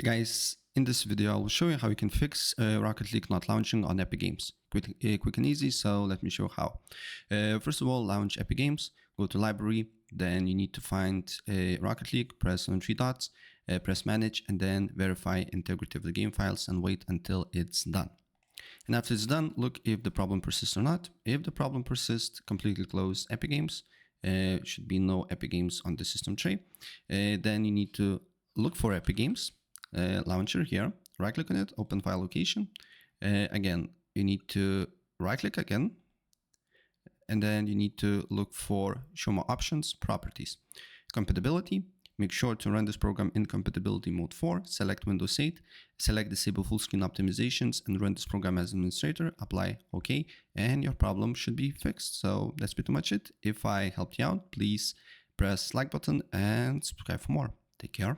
Hey guys, in this video I will show you how you can fix Rocket League not launching on Epic Games. Quick and easy, so let me show how. First of all, launch Epic Games, go to library, then you need to find Rocket League, press on three dots, press manage, and then verify integrity of the game files and wait until it's done. And after it's done, look if the problem persists or not. If the problem persists, completely close Epic Games. Should be no Epic Games on the system tray. Then you need to look for Epic Games launcher here, right click on it, open file location. Again, you need to right click again, and then you need to look for show more options, properties, compatibility. Make sure to run this program in compatibility mode 4, select Windows 8, select disable full screen optimizations and run this program as administrator, apply OK, and your problem should be fixed. So that's pretty much it. If I helped you out, please press like button and subscribe for more. Take care.